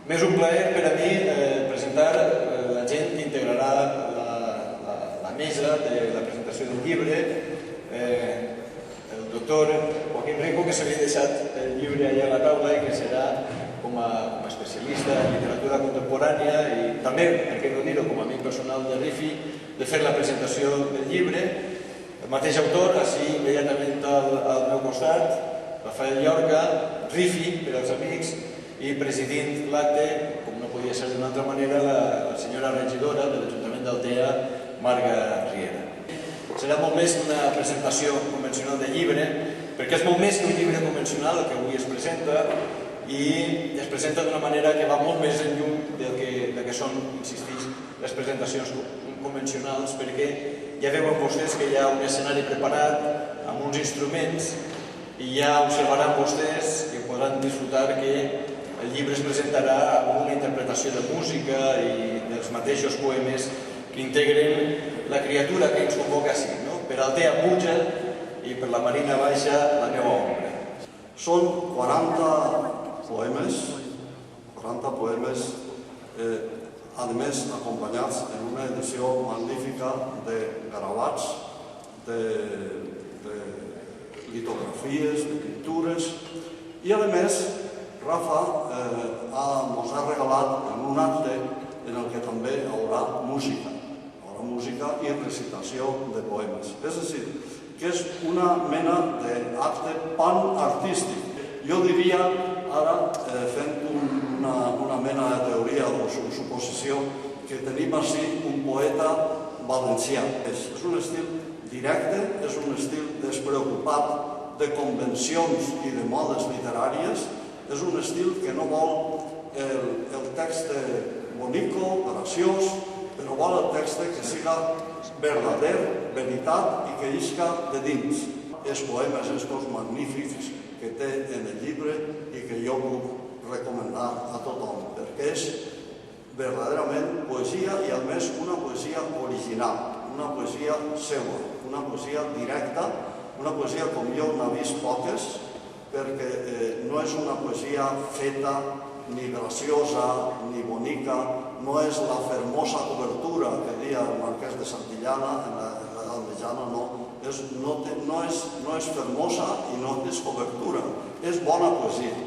Més un plaer per a mi presentar la gent que integrarà la mesa de la presentació del llibre, el doctor Joaquín Rico, que s'havia deixat el llibre allà a la taula i que serà com a especialista en literatura contemporània i també, per què no dir-ho, com a amic personal de Rifi, de fer la presentació del llibre. El mateix autor, així immediatament al meu costat, Rafael Llorca, Rifi per als amics, i presidint l'acte, com no podia ser d'una altra manera, la senyora regidora de l'Ajuntament d'Altea, Marga Riera. Serà molt més una presentació convencional de llibre, perquè és molt més que un llibre convencional el que avui es presenta, i es presenta d'una manera que va molt més enllum del que són, insistix, les presentacions convencionals, perquè ja veuen vostès que hi ha un escenari preparat amb uns instruments i ja observaran vostès que podran disfrutar que el llibre es presentarà amb una interpretació de música i dels mateixos poemes que integren la criatura que ens convoca així, no? Per Altea puja i per la Marina baixa la meva ombra. Són 40 poemes, a més acompanyats en una edició magnífica de gravats, de litografies, de pintures, i a més Rafa ens ha regalat en un acte en el que també hi haurà música i recitació de poemes. És a dir, que és una mena d'acte panartístic. Jo diria, ara, fent una mena de teoria o suposició, que tenim així un poeta valencià. És un estil directe, és un estil despreocupat de convencions i de modes literàries, és un estil que no vol el text bonico, graciós, però vol el text que siga verdader, veritat i que isca de dins. Els poemes estos magnífics que té en el llibre i que jo puc recomanar a tothom, perquè és verdaderament poesia i a més una poesia original, una poesia seva, una poesia directa, una poesia com jo n'he vist poques, perquè no és una poesia feta ni graciosa ni bonica, no és la fermosa cobertura que deia el marquès de Santillana en l'edat mitjana, no és fermosa i no és cobertura, és bona poesia.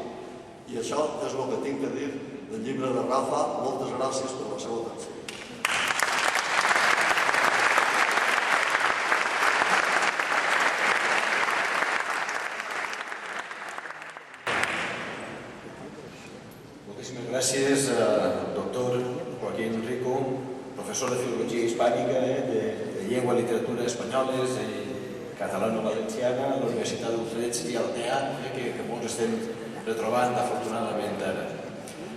I això és el que tinc que dir del llibre de Rafa. Moltes gràcies per la seva atenció. Moltíssimes gràcies al doctor Joaquín Rico, professor de Filologia Hispànica, de Llengua i Literatura Espanyoles i Catalano-Valenciana a la Universitat d'Utrecht i Altea, que molts estem retrobant afortunadament ara.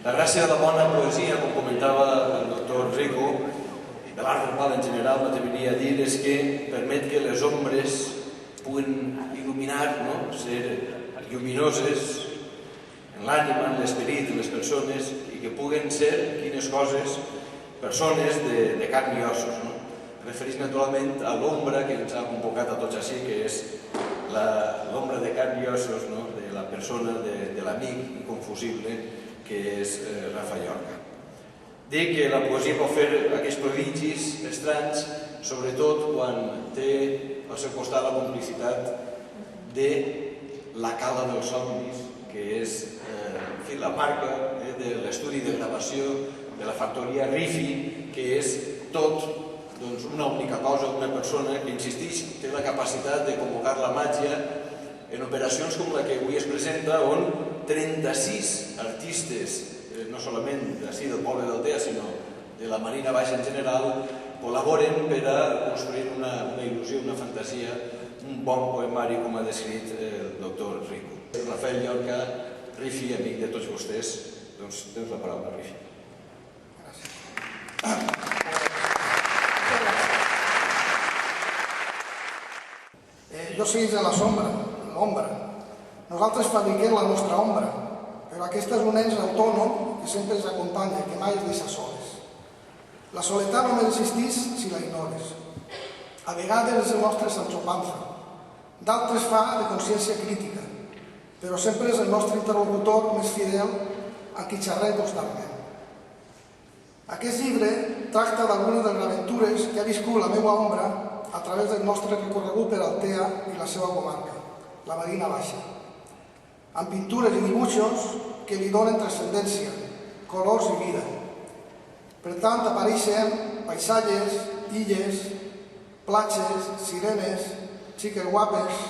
La gràcia de la bona poesia, com comentava el doctor Rico, de l'art normal en general, m'atreviria a dir, és que permet que les ombres puguin il·luminar, ser lluminoses en l'ànima, en l'esperit de les persones i que puguen ser quines coses, persones de carn i ossos. Referís naturalment a l'ombra que ens ha convocat a tots així, que és l'ombra de carn i ossos de la persona, de l'amic inconfusible que és Rafa Llorca. Dic que la poesia pot fer aquests prodigis estranys, sobretot quan té al seu costat la complicitat de la cala dels somnis, que és la marca de l'estudi de gravació de la factoria Rifi, que és tot una única cosa, una persona que, insistix, té la capacitat de convocar la màgia en operacions com la que avui es presenta, on 36 artistes, no solament d'ací del poble d'Altea, sinó de la Marina Baixa en general, col·laboren per a construir una il·lusió, una fantasia, un bon poemari, com ha descrit el doctor Rico. Rafael Llorca, Rifi, amic de tots vostès, doncs tens la paraula, Rifi. Jo segueix a la sombra, l'ombra. Nosaltres fabriquem la nostra ombra, però aquesta és un ens autònom que sempre ens acompanya, que mai es deixa soles. La soledat només existeix si la ignores. A vegades és el nostre Sancho Panza, d'altres fa de consciència crítica, però sempre és el nostre interlocutor més fidel a qui xerrem constantment. Aquest llibre tracta d'algunes de les aventures que ha viscut la meva ombra a través del nostre recorregut per Altea i la seva comarca, la Marina Baixa, amb pintures i dibuixos que li donen transcendència, colors i vida. Per tant, apareixen paisatges, illes, platges, sirenes, xiques guapes,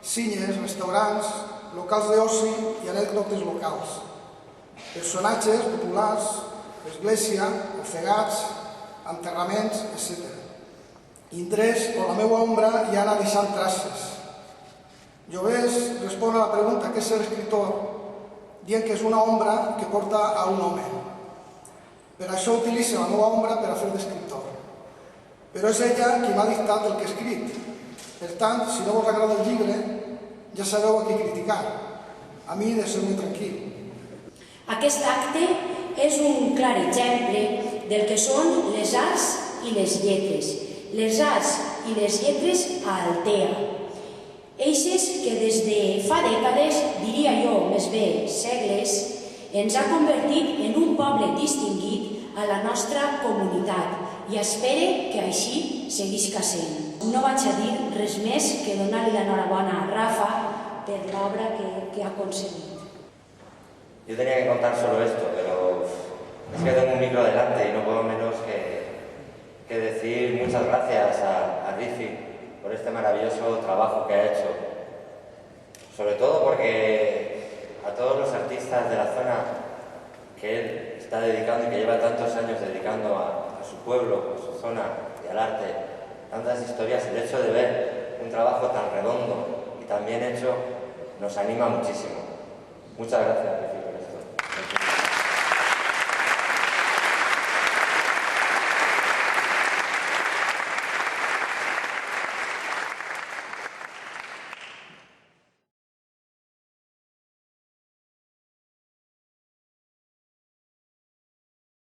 cinyes, restaurants, locals d'oci i anècdotes locals, personatges populars, església, ofegats, enterraments, etc. Indrets on la meva ombra ja anà deixant traces. Jovés respon a la pregunta què és ser escriptor dient que és una ombra que porta a un home. Per això utilitza la meva ombra per a fer d'escriptor. Però és ella qui m'ha dictat el que he escrit. Per tant, si no vos agrada el llibre, ja sabeu a qui criticar. A mi deixeu-me tranquil. Aquest acte és un clar exemple del que són les arts i les lletres. Les arts i les lletres a Altea. Eixes que des de fa dècades, diria jo més bé segles, ens ha convertit en un poble distingit a la nostra comunitat i espero que així seguisca sent. No vaig a dir res més que donar-li l'enhorabona a Rafa per l'obra que ha aconseguit. Yo tenía que contar solo esto, pero es que tengo un micro delante y no puedo menos que decir muchas gracias a Rifi por este maravilloso trabajo que ha hecho. Sobre todo porque a todos los artistas de la zona que él está dedicando y que lleva tantos años dedicando a su pueblo, a su zona y al arte, tantas historias, el hecho de ver un trabajo tan redondo y tan bien hecho nos anima muchísimo. Muchas gracias, Rifi.